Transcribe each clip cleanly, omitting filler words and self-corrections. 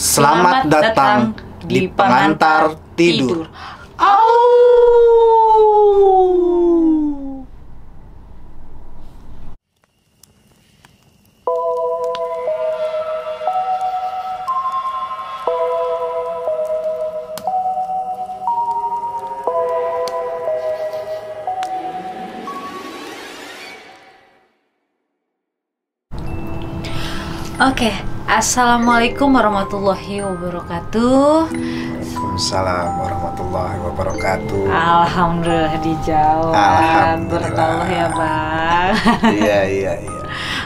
Selamat datang di pengantar tidur. Au. Oke, assalamualaikum warahmatullahi wabarakatuh. Waalaikumsalam warahmatullahi wabarakatuh. Alhamdulillah dijawab. Alhamdulillah. Berkah ya bang. Iya.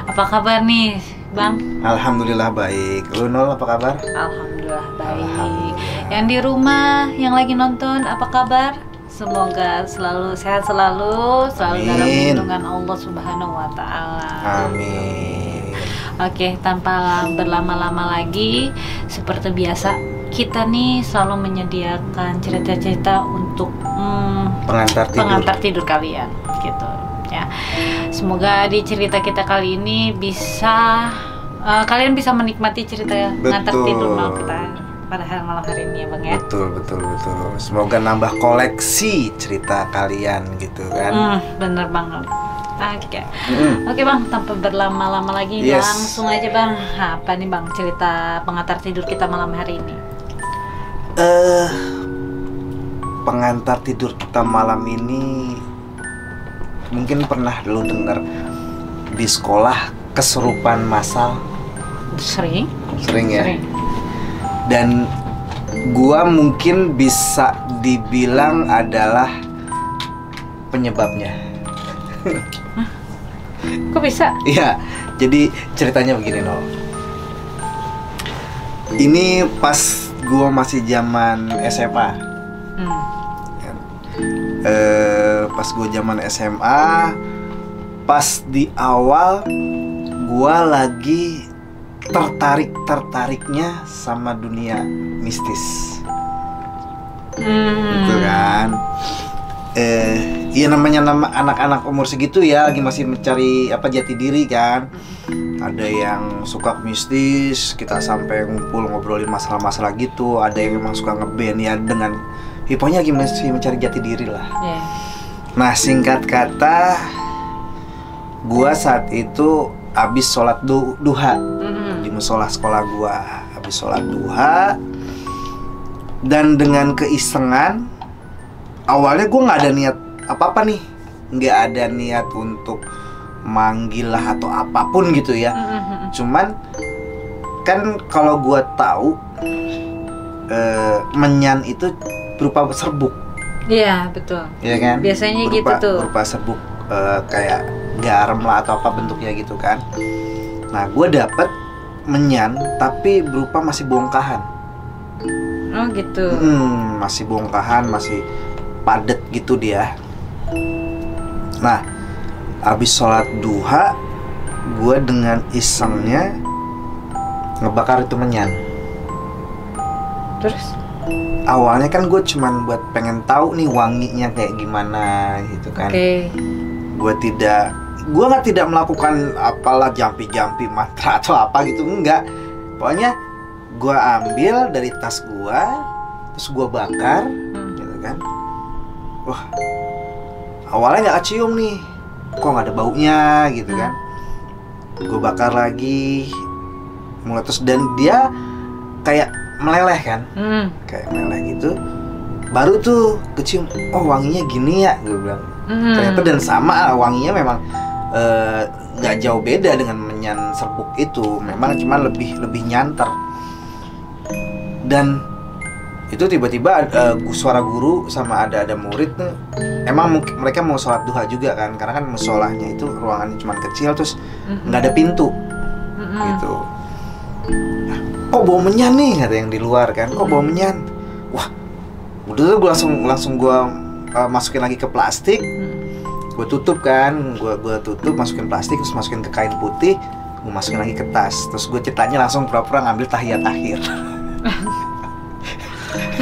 Apa kabar nih bang? Alhamdulillah baik. Lu Nol apa kabar? Alhamdulillah baik. Alhamdulillah. Yang di rumah, yang lagi nonton, apa kabar? Semoga selalu sehat selalu dalam Amin. lindungan Allah Subhanahu Wa Taala. Amin. Oke, tanpa berlama-lama lagi, seperti biasa kita nih selalu menyediakan cerita-cerita untuk Pengantar tidur. tidur kalian, gitu ya. Semoga di cerita kita kali ini bisa kalian bisa menikmati cerita pengantar tidur malam kita pada malam hari ini ya bang ya. Betul. Semoga nambah koleksi cerita kalian gitu kan. Bener banget. Oke bang, tanpa berlama-lama lagi Yes. langsung aja bang. Apa nih bang cerita pengantar tidur kita malam hari ini? Pengantar tidur kita malam ini mungkin pernah lu denger di sekolah kesurupan massal. Sering Sering ya. Sering. Dan gua mungkin bisa dibilang adalah penyebabnya. Kok bisa? Iya, jadi ceritanya begini Nol. Ini pas gua masih zaman SMA. Pas gua zaman SMA, pas di awal gua lagi tertariknya sama dunia mistis. Gitu kan. Iya namanya anak-anak umur segitu ya lagi masih mencari jati diri kan. Ada yang suka mistis, kita sampai ngumpul ngobrolin masalah-masalah gitu. Ada yang memang suka ngeband ya dengan pokoknya lagi masih mencari jati diri lah. Yeah. Nah singkat kata, gua saat itu abis sholat duha di musola sekolah gua. Abis sholat duha dan dengan keisengan, awalnya gue nggak ada niat apa-apa nih, nggak ada niat untuk manggil lah atau apapun gitu ya. Cuman kan kalau gue tahu menyan itu berupa serbuk. Iya betul. Iya kan? Biasanya gitu tuh. Berupa serbuk kayak garam lah atau apa bentuknya gitu kan. Nah gue dapet menyan tapi berupa masih bongkahan. Oh gitu. Masih bongkahan, masih padet gitu dia. Nah, abis sholat duha, gue dengan isengnya ngebakar itu menyan. Terus? Awalnya kan gue cuman buat pengen tahu nih wanginya kayak gimana gitu kan. Oke. Gue nggak tidak melakukan apalah jampi mantra atau apa gitu, enggak. Pokoknya gue ambil dari tas gue, terus gue bakar, gitu kan. Wah, awalnya nggak kecium nih, kok nggak ada baunya gitu kan. Gue bakar lagi, mulai terus dan dia kayak meleleh kan, kayak meleleh gitu. Baru tuh kecium, oh wanginya gini ya, gue bilang. Ternyata dan sama wanginya memang nggak jauh beda dengan menyan serbuk itu, memang cuma lebih nyanter. Dan itu tiba-tiba suara guru sama ada murid tuh, emang mereka mau sholat duha juga kan, karena kan musolahnya itu ruangannya cuma kecil terus nggak ada pintu gitu. Nah, kok bau menyan nih, kata yang di luar kan, kok bau menyan. Wah udah tuh gue langsung gue masukin lagi ke plastik, gue tutup kan, gue tutup, masukin plastik, terus masukin ke kain putih, gue masukin lagi ke tas, terus gue ceritanya langsung pura-pura ngambil tahiyat akhir.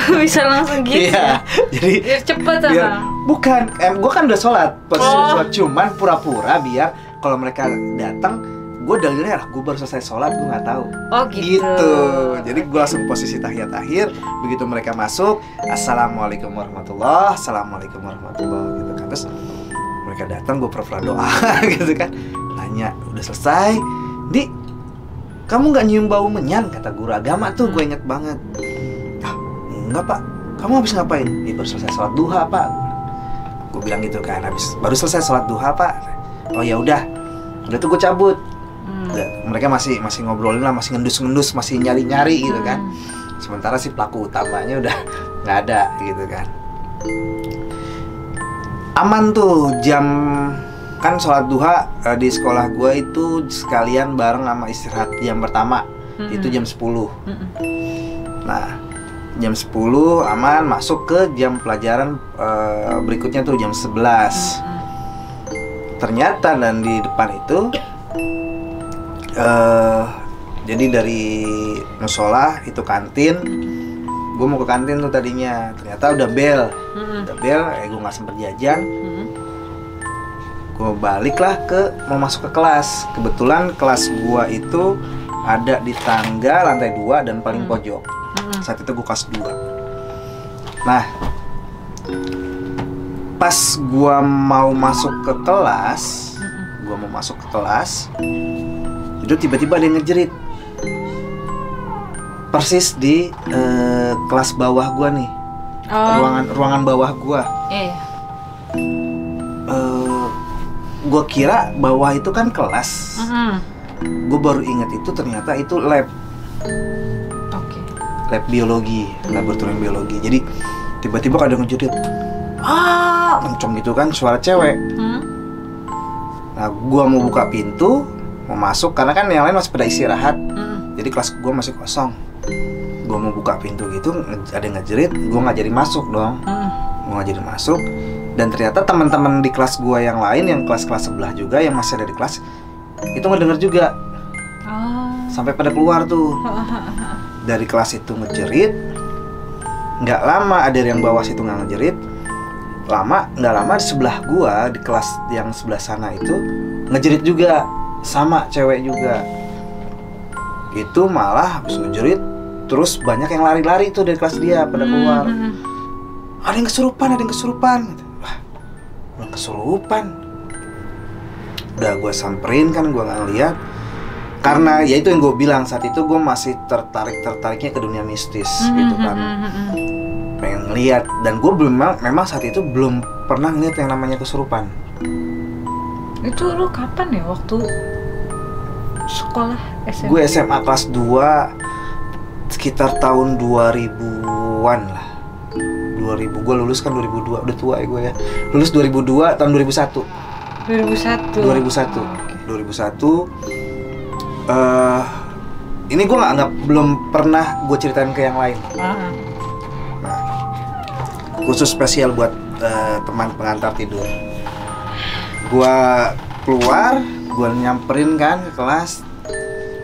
Bisa langsung gitu. Iya, jadi biar cepet bukan, gue kan udah sholat, posisi sholat, cuman pura-pura biar kalau mereka datang gue dalilnya gue baru selesai sholat, gue nggak tahu. Oh gitu. Jadi gue langsung posisi tahiyat akhir. Begitu mereka masuk, assalamualaikum warahmatullah, assalamualaikum warahmatullah gitu kan. Terus mereka datang, gue pura-pura doa gitu kan. Nanya, udah selesai? Di, kamu nggak nyium bau menyan? Kata guru agama tuh, gue inget banget. Ah, enggak pak. Kamu habis ngapain? Baru selesai sholat duha pak. Gue bilang gitu kan, baru selesai sholat duha pak. Oh ya udah tuh gue cabut. Mereka masih ngobrolin lah, masih ngendus, masih nyari gitu kan. Sementara si pelaku utamanya udah nggak ada gitu kan. Aman tuh jam, kan sholat duha di sekolah gue itu sekalian bareng sama istirahat jam pertama. Itu jam 10. Nah jam 10 aman, masuk ke jam pelajaran berikutnya tuh jam 11. Ternyata dan di depan itu jadi dari musola itu kantin, gue mau ke kantin tuh tadinya, ternyata udah bel, gue nggak sempet jajan. Gue baliklah mau masuk ke kelas. Kebetulan kelas gue itu ada di tangga lantai 2 dan paling pojok. Saat itu gue kelas 2. Nah pas gue mau masuk ke kelas, itu tiba-tiba ada yang ngejerit persis di kelas bawah gua nih. Ruangan bawah gua. Gua kira bawah itu kan kelas. Gua baru ingat itu ternyata itu lab. Lab biologi, laboratorium biologi. Jadi tiba-tiba ada yang ngejerit, mencong gitu kan, suara cewek. Nah gua mau buka pintu, mau masuk, karena kan yang lain masih pada istirahat. Jadi kelas gue masih kosong. Gue mau buka pintu gitu, ada yang ngejerit, gue nggak jadi masuk dong. Gue nggak jadi masuk. Dan ternyata teman-teman di kelas gue yang lain, yang kelas-kelas sebelah juga, yang masih ada di kelas, itu ngedenger juga. Sampai pada keluar tuh. Dari kelas itu ngejerit. Nggak lama ada yang bawah situ nggak ngejerit. Nggak lama di sebelah gue, di kelas yang sebelah sana itu ngejerit juga. Sama cewek juga. Itu malah habis ngejerit, terus banyak yang lari-lari tuh dari kelas dia pada keluar. Ada yang kesurupan gitu. Wah, udah kesurupan. Udah gue samperin kan, gue nggak ngeliat. Karena ya itu yang gue bilang, saat itu gue masih tertariknya ke dunia mistis gitu kan. Pengen ngeliat, dan gue memang saat itu belum pernah ngeliat yang namanya kesurupan. Itu lu kapan ya waktu sekolah SMA? Gue SMA kelas 2 sekitar tahun 2000-an lah. 2000, gue lulus kan 2002, udah tua ya gue ya. Lulus 2002, tahun 2001. 2001. Ini gue belum pernah gue ceritain ke yang lain. Nah, khusus spesial buat teman pengantar tidur. Gua keluar, gua nyamperin kan ke kelas.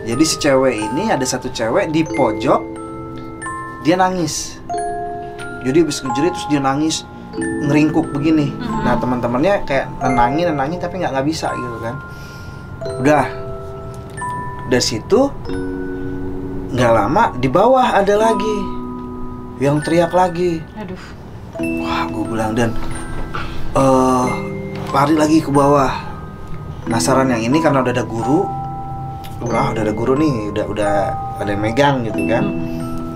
Jadi si cewek ini, ada satu cewek di pojok, dia nangis. Jadi habis ngejerit terus dia nangis, ngeringkuk begini. Nah teman-temannya kayak nenangin tapi nggak bisa gitu kan. Udah dari situ nggak lama di bawah ada lagi yang teriak lagi. Aduh. Wah, gue bilang, dan lari lagi ke bawah. Penasaran yang ini karena udah ada guru. Udah ada guru nih, udah ada yang megang gitu kan.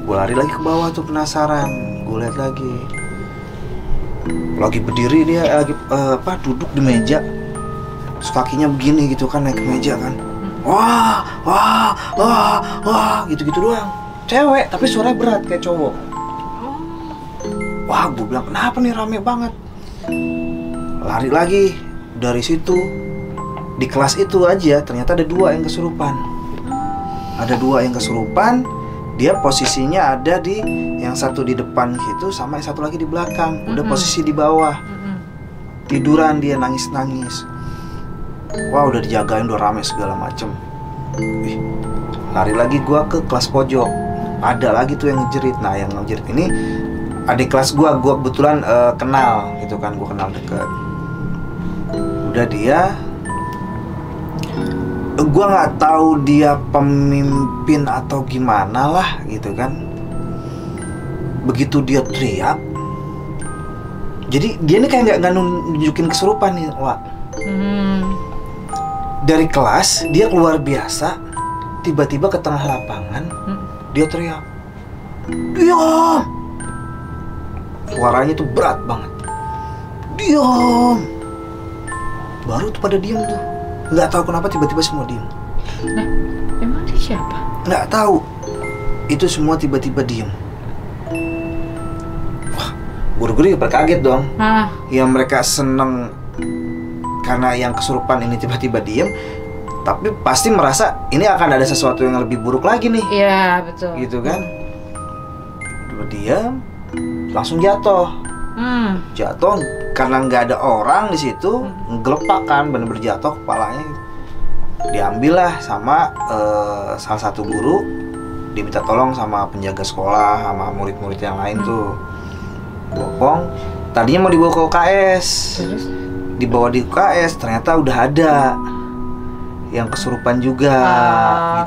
Gue lari lagi ke bawah tuh penasaran. Gue lihat lagi berdiri dia, lagi duduk di meja. Terus kakinya begini gitu kan, naik ke meja kan. Wah, gitu-gitu doang. Cewek, tapi suaranya berat kayak cowok. Wah, gue bilang kenapa nih rame banget. Lari lagi dari situ. Di kelas itu aja ternyata ada 2 yang kesurupan. Dia posisinya ada di yang satu di depan gitu, sama yang satu lagi di belakang. Udah posisi di bawah. Tiduran dia, nangis-nangis. Wah, udah dijagain, udah rame segala macem. Lari lagi gua ke kelas pojok. Ada lagi tuh yang ngejerit. Nah, yang ngejerit ini adik kelas gua kebetulan kenal gitu kan, gua kenal deket. Udah dia Gua nggak tahu dia pemimpin atau gimana lah gitu kan. Begitu dia teriak, jadi dia ini kayak nggak nunjukin kesurupan nih, Wak. Dari kelas dia keluar biasa, tiba-tiba ke tengah lapangan dia teriak, diam. Suaranya tuh berat banget, diam. Baru tuh pada diam tuh. Nggak tahu kenapa tiba-tiba semua diem. Nah, emang dia siapa? Nggak tahu. Itu semua tiba-tiba diem. Wah, guru-guru juga kaget dong. Yang mereka seneng karena yang kesurupan ini tiba-tiba diem, tapi pasti merasa ini akan ada sesuatu yang lebih buruk lagi nih. Iya, betul. Gitu kan? Tiba diam, langsung jatuh. Jatuh karena nggak ada orang di situ, ngelepak kan, bener-bener jatuh kepalanya. Diambil lah sama salah satu guru, diminta tolong sama penjaga sekolah, sama murid-murid yang lain tuh. Bopong, tadinya mau dibawa ke UKS. Terus? Dibawa di UKS, ternyata udah ada yang kesurupan juga,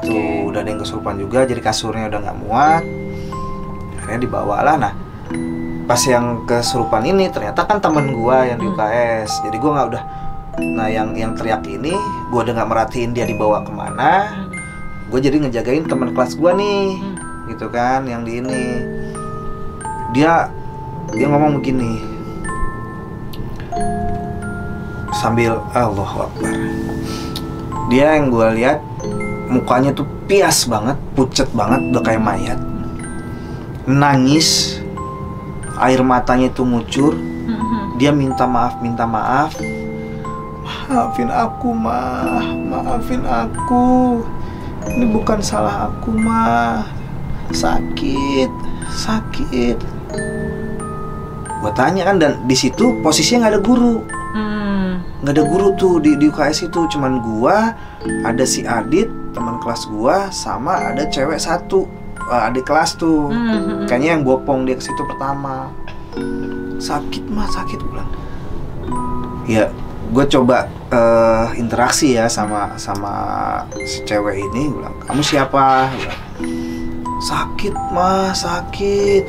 gitu. Okay. Udah ada yang kesurupan juga, jadi kasurnya udah nggak muat. Akhirnya dibawalah. Nah, pas yang kesurupan ini ternyata kan temen gua yang di UKS, jadi gua nggak udah. Nah, yang teriak ini gua udah nggak merhatiin dia dibawa kemana. Gua jadi ngejagain teman kelas gua nih, gitu kan, yang di ini. Dia ngomong begini sambil Allahu Akbar. Dia yang gua lihat mukanya tuh pias banget, pucet banget, udah kayak mayat. Nangis. Air matanya itu ngucur. Dia minta maaf. Maafin aku, Mah. Maafin aku. Ini bukan salah aku, Mah. Sakit. Gua tanya kan, dan di situ posisinya nggak ada guru. Nggak ada guru tuh di UKS itu. Cuman gua, ada si Adit, teman kelas gua, sama ada cewek satu. Adik kelas tuh, kayaknya yang bopong dia ke situ pertama. Sakit, Mah, sakit, gue bilang. Ya, gue coba interaksi ya sama si cewek ini. Gue bilang, kamu siapa? Gue bilang, sakit, Mah, sakit.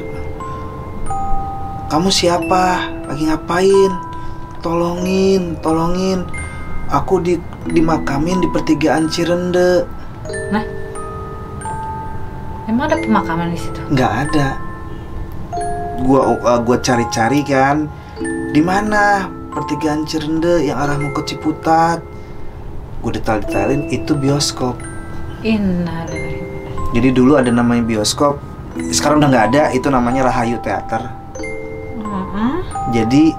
Kamu siapa? Lagi ngapain? Tolongin. Aku dimakamin di pertigaan Cirende. Nah, emang ada pemakaman di situ? Nggak ada. Gua cari-cari kan, di mana pertigaan Cirende yang arah mau ke Ciputat. Gue detail-detailin itu bioskop. Innalillahi. Jadi dulu ada namanya bioskop, sekarang udah nggak ada. Itu namanya Rahayu Teater. Jadi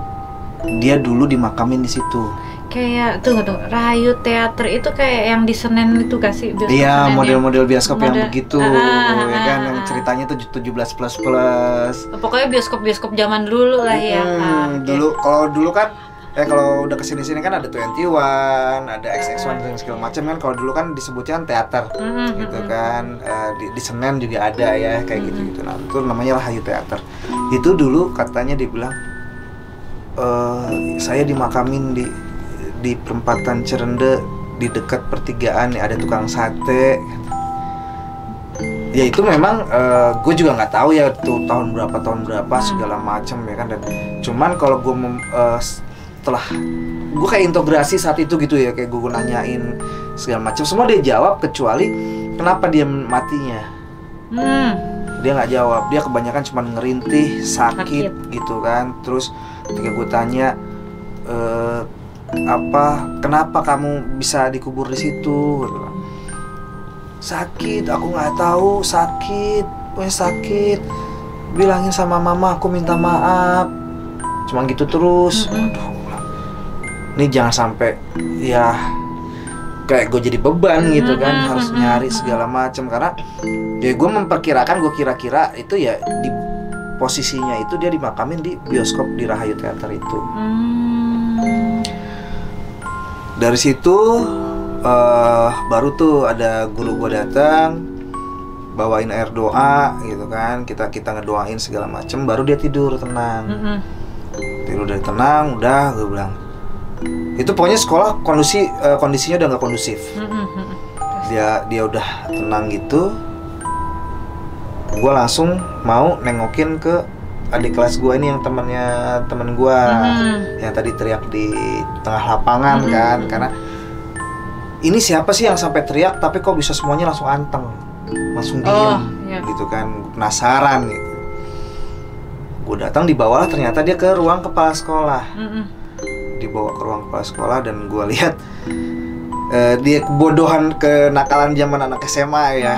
dia dulu dimakamin di situ. Kayak tunggu, Rahayu Teater itu kayak yang di Senen itu gak sih? Iya, model-model bioskop yang begitu, ya kan, yang ceritanya tuh 17++. Pokoknya bioskop zaman dulu lah ya. Dulu, kalau dulu kan, kalau udah kesini-sini kan ada 21, ada XX1 dan segala macam kan. Kalau dulu kan disebutnya teater, gitu kan. Di Senen juga ada ya, kayak gitu-gitu. Nah, itu namanya Rahayu Teater. Itu dulu katanya dibilang, saya dimakamin di perempatan Cirende, di dekat pertigaan nih, ada tukang sate. Ya itu memang gue juga nggak tahu ya tuh tahun berapa segala macam ya kan. Dan cuman kalau gue setelah gue kayak integrasi saat itu gitu ya, kayak gue nanyain segala macam, semua dia jawab kecuali kenapa dia matinya. Dia nggak jawab, dia kebanyakan cuma ngerintih, sakit gitu kan. Terus ketika gue tanya kenapa kamu bisa dikubur di situ? Sakit, aku nggak tahu, sakit. Bilangin sama mama aku minta maaf. Cuman gitu terus. Aduh, ini jangan sampai ya kayak gue jadi beban gitu kan, harus nyari segala macam. Karena ya gue memperkirakan, gue kira-kira itu ya di posisinya itu dia dimakamin di bioskop di Rahayu Teater itu. Dari situ baru tuh ada guru gue datang, bawain air doa gitu kan, kita ngedoain segala macem, baru dia tidur tenang. Tidur dari tenang, udah gue bilang itu pokoknya sekolah kondisinya udah nggak kondusif. dia udah tenang gitu, gue langsung mau nengokin ke adik kelas gue ini yang temen gue yang tadi teriak di tengah lapangan kan, karena ini siapa sih yang sampai teriak tapi kok bisa semuanya langsung anteng, langsung diem gitu kan, penasaran gitu. Gue datang, dibawa ternyata dia ke ruang kepala sekolah, dibawa ke ruang kepala sekolah dan gue lihat dia kebodohan, kenakalan zaman anak SMA ya.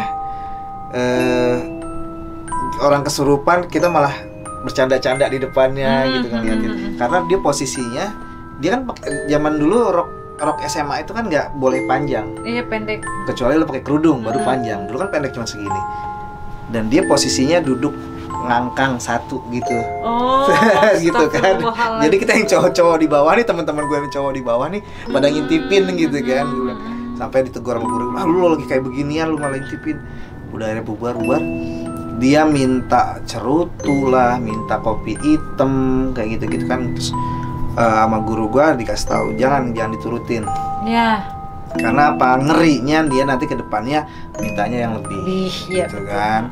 Orang kesurupan kita malah bercanda-canda di depannya gitu kan, liatin. Karena dia posisinya, dia kan zaman dulu rok SMA itu kan nggak boleh panjang. Iya, pendek. Kecuali lo pakai kerudung baru panjang. Dulu kan pendek cuma segini. Dan dia posisinya duduk ngangkang satu gitu. Oh, gitu kan. Jadi kita yang cowok-cowok di bawah nih, teman-teman gue yang cowok di bawah nih pada ngintipin gitu kan. Sampai ditegur sama guru, lu lagi kayak beginian lu malah ngintipin. Udah akhirnya bubar. Dia minta cerutu lah, minta kopi hitam kayak gitu-gitu kan. Terus sama guru gue dikasih tahu jangan diturutin. Iya. Karena apa? Ngerinya dia nanti ke depannya mintanya yang lebih gitu kan.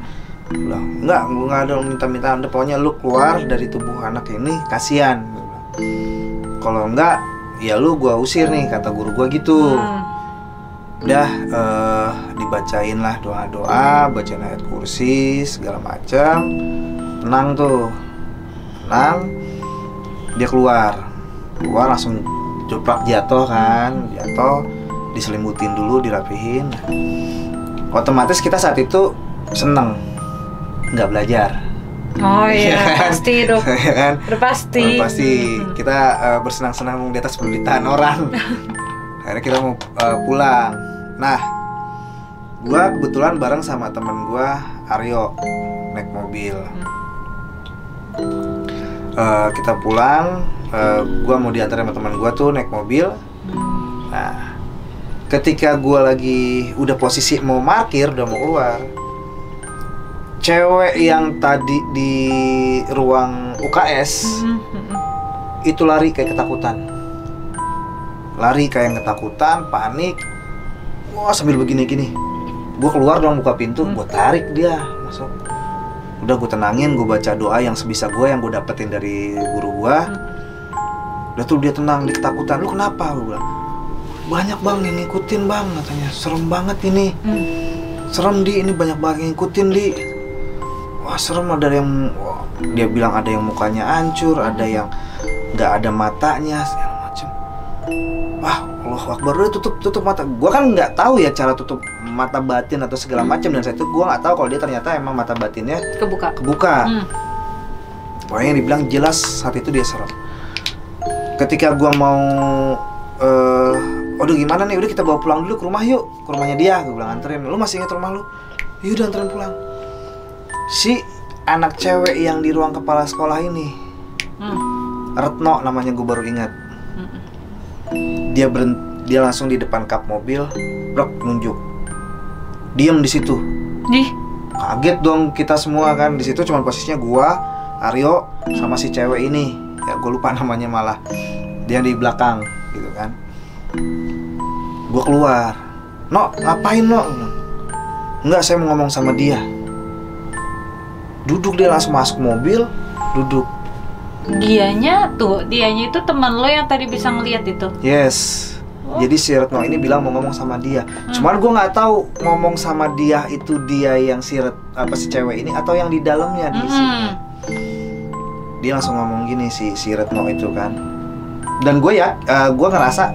Enggak ada minta-minta, pokoknya lu keluar dari tubuh anak ini, kasihan. Kalau enggak, ya lu gua usir nih, kata guru gua gitu. Udah dibacain lah doa-doa, bacain ayat kursi segala macam. Tenang tuh, tenang. Dia keluar langsung joprak jatuh kan, diselimutin dulu, dirapihin. Otomatis kita saat itu seneng nggak belajar. Oh iya, pasti dong. Kan? Udah pasti. Kita bersenang-senang di atas penderitaan orang. Akhirnya kita mau pulang. Nah, gua kebetulan bareng sama temen gua Aryo naik mobil. Kita pulang. Gua mau diantar sama teman gua tuh naik mobil. Nah, ketika gua lagi udah posisi mau parkir, udah mau keluar, cewek yang tadi di ruang UKS itu lari kayak ketakutan. Panik. Wah, sambil begini-gini. Gue keluar dong, buka pintu, gue tarik dia masuk. Udah gue tenangin, gue baca doa yang sebisa gue, yang gue dapetin dari guru gue. Udah tuh dia tenang, dia ketakutan. Lu kenapa? Gue bilang, banyak bang yang ngikutin bang, katanya. Serem banget ini. Serem di, ini banyak banget yang ngikutin di. Wah serem, ada yang, dia bilang ada yang mukanya hancur, ada yang nggak ada matanya, segala macam. Wah, Allahu Akbar, udah tutup mata. Gua kan nggak tahu ya cara tutup mata batin atau segala macam, dan saat itu gua nggak tahu kalau dia ternyata emang mata batinnya kebuka. Pokoknya dibilang jelas saat itu dia serem. Ketika gua mau, udah gimana nih, udah kita bawa pulang dulu ke rumah yuk, ke rumahnya dia. Gua bilang anterin, lu masih ingat rumah lu? Yaudah anterin pulang. Si anak cewek yang di ruang kepala sekolah ini, Retno namanya, gue baru ingat. Dia langsung di depan kap mobil, brok, nunjuk. Diem di situ. Kaget dong kita semua kan. Di situ cuma posisinya gua, Aryo, sama si cewek ini. Ya gue lupa namanya malah. Dia di belakang gitu kan. Gue keluar. No, ngapain no? Enggak, saya mau ngomong sama dia. Duduk, dia langsung masuk mobil, duduk. Dianya itu teman lo yang tadi bisa ngeliat itu? Yes. Jadi si Retno ini bilang mau ngomong sama dia. Cuman gue nggak tahu ngomong sama dia itu dia yang si cewek ini atau yang di dalamnya di sini. Dia langsung ngomong gini si Retno itu kan. Dan gue ngerasa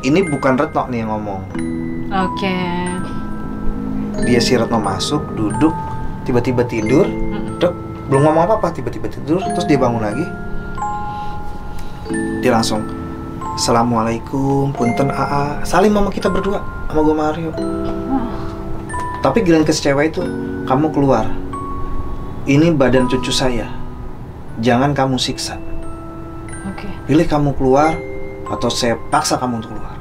ini bukan Retno nih yang ngomong. Oke. Dia si Retno masuk, duduk, tiba-tiba tidur. Belum ngomong apa-apa, tiba-tiba tidur, terus dia bangun lagi. Dia langsung, Assalamualaikum, punten AA. Salim sama kita berdua, sama gue Mario. Tapi giliran ke si cewek itu, kamu keluar. Ini badan cucu saya. Jangan kamu siksa. Pilih kamu keluar, atau saya paksa kamu untuk keluar.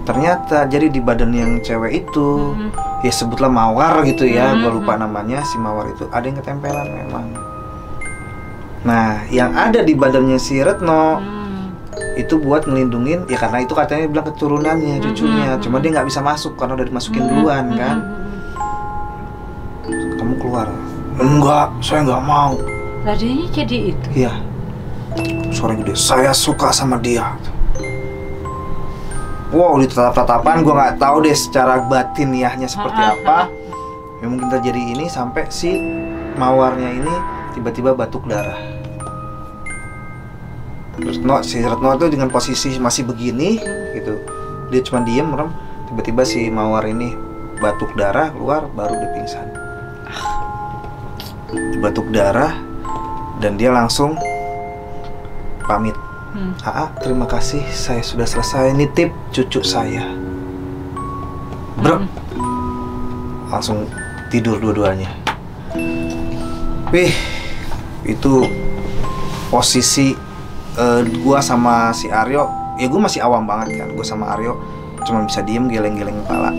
Ternyata jadi di badan yang cewek itu, ya sebutlah mawar gitu ya, gue lupa namanya, si mawar itu ada yang ketempelan memang. Nah, yang ada di badannya si Retno itu buat ngelindungin ya, karena itu katanya bilang keturunannya, cucunya. Cuma dia nggak bisa masuk karena udah dimasukin duluan kan. Kamu keluar. Enggak, saya nggak mau. Radionya jadi itu. Iya. Suara gede. Saya suka sama dia. Wow, di tatap-tatapan gue nggak tahu deh secara batiniahnya seperti apa. Yang mungkin terjadi ini sampai si mawarnya ini tiba-tiba batuk darah. Si Retno itu dengan posisi masih begini gitu, dia cuma diem merem, tiba-tiba si mawar ini batuk darah keluar, baru dia pingsan. Batuk darah dan dia langsung pamit. Terima kasih, saya sudah selesai nitip cucu saya. Brek, langsung tidur dua-duanya. Wih, itu posisi gua sama si Aryo, ya gua masih awam banget kan. Gua sama Aryo cuma bisa diem geleng-geleng kepala.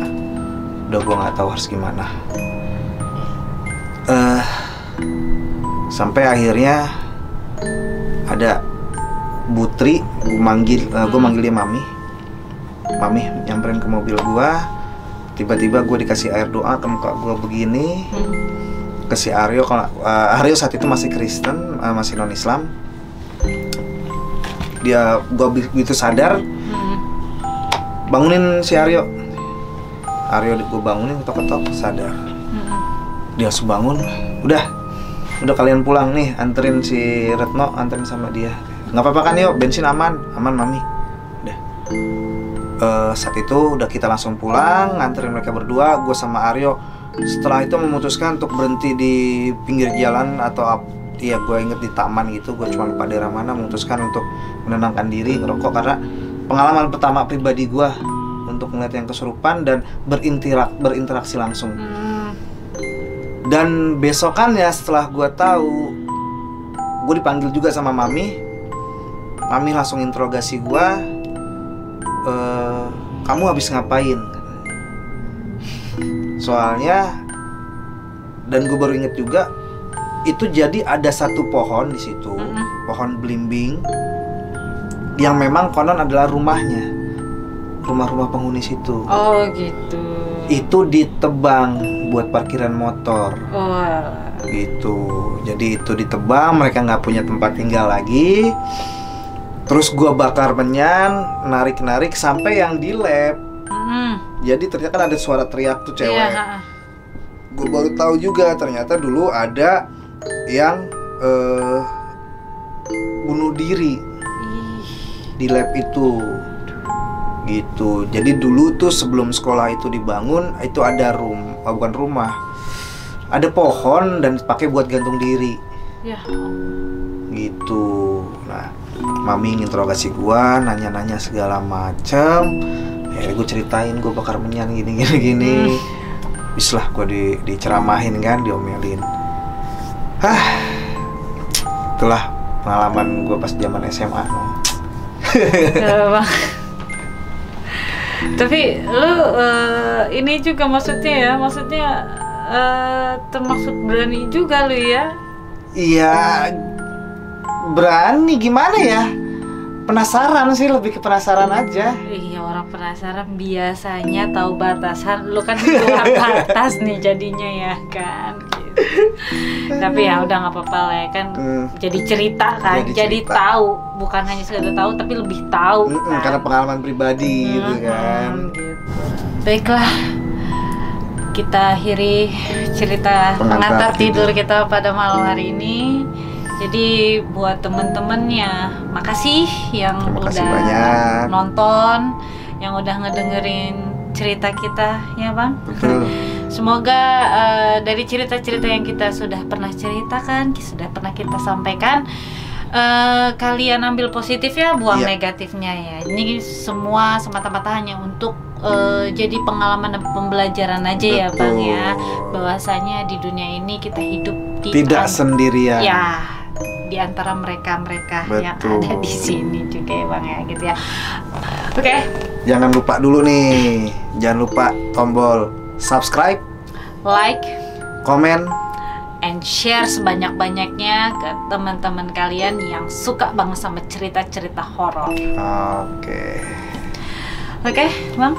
Udah gua nggak tahu harus gimana. Sampai akhirnya ada Butri, gua manggil dia Mami. Mami nyamperin ke mobil gua. Tiba-tiba gua dikasih air doa ke muka gua begini. Ke si Aryo, kalau Aryo saat itu masih Kristen, masih non-Islam. Gua begitu sadar, bangunin si Aryo. Aryo gue bangunin, ketok-ketok, sadar. Dia langsung bangun, udah kalian pulang nih, anterin si Retno, anterin sama dia. Nggak apa-apa kan yuk, bensin aman Mami. Udah. Saat itu udah kita langsung pulang, nganterin mereka berdua, gue sama Aryo. Setelah itu memutuskan untuk berhenti di pinggir jalan atau iya, gue inget di taman gitu, gue cuma lupa daerah mana, memutuskan untuk menenangkan diri, ngerokok, karena pengalaman pertama pribadi gue untuk melihat yang kesurupan dan berinteraksi langsung. Dan besokannya setelah gue tahu, gue dipanggil juga sama Mami. Mami langsung interogasi gue, kamu habis ngapain? Soalnya, dan gue baru inget juga, itu jadi ada satu pohon di situ, pohon belimbing, yang memang konon adalah rumahnya, rumah-rumah penghuni situ. Oh gitu. Itu ditebang buat parkiran motor. Oh. Gitu. Jadi itu ditebang, mereka nggak punya tempat tinggal lagi. Terus gua bakar menyan, narik-narik sampai yang di lab. Jadi ternyata kan ada suara teriak tuh cewek. Iya. Gue baru tahu juga ternyata dulu ada yang bunuh diri di lab itu. Gitu. Jadi dulu tuh sebelum sekolah itu dibangun, itu ada bukan rumah, ada pohon dan dipakai buat gantung diri. Ya. Gitu. Nah, Mami nginterogasi gua, nanya-nanya segala macem. Ya gue ceritain gue bakar menyan gini. Bislah gue diceramahin kan, diomelin. Itulah pengalaman gue pas zaman SMA. Tapi lu ini juga maksudnya termasuk berani juga lu ya? Iya, berani gimana ya? Penasaran sih, lebih ke penasaran aja. Iya, orang penasaran biasanya tahu batasan. Lu kan di luar batas nih jadinya ya kan. Gitu. Tapi ya udah nggak apa-apa lah ya kan. Jadi cerita kan, jadi tahu, bukan hanya sekedar tahu tapi lebih tahu. Kan? Karena pengalaman pribadi gitu kan. Gitu. Baiklah, kita akhiri cerita pengantar tidur kita pada malam hari ini. Jadi buat temen-temennya, makasih yang udah banyak nonton, yang udah ngedengerin cerita kita, ya Bang. Betul. Semoga dari cerita-cerita yang kita sudah pernah ceritakan, sudah pernah kita sampaikan, kalian ambil positif ya, buang negatifnya ya. Ini semua semata-mata hanya untuk jadi pengalaman dan pembelajaran aja. Betul. Ya Bang ya, bahwasanya di dunia ini kita hidup tidak sendirian. Ya, di antara mereka yang ada di sini juga ya Bang ya, gitu ya. Oke. Jangan lupa dulu nih, jangan lupa tombol subscribe, like, komen, and share sebanyak-banyaknya ke teman-teman kalian yang suka banget sama cerita-cerita horor. Oke, Bang.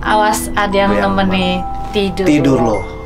Awas ada yang Yang nemeni tidur. Tidur lo.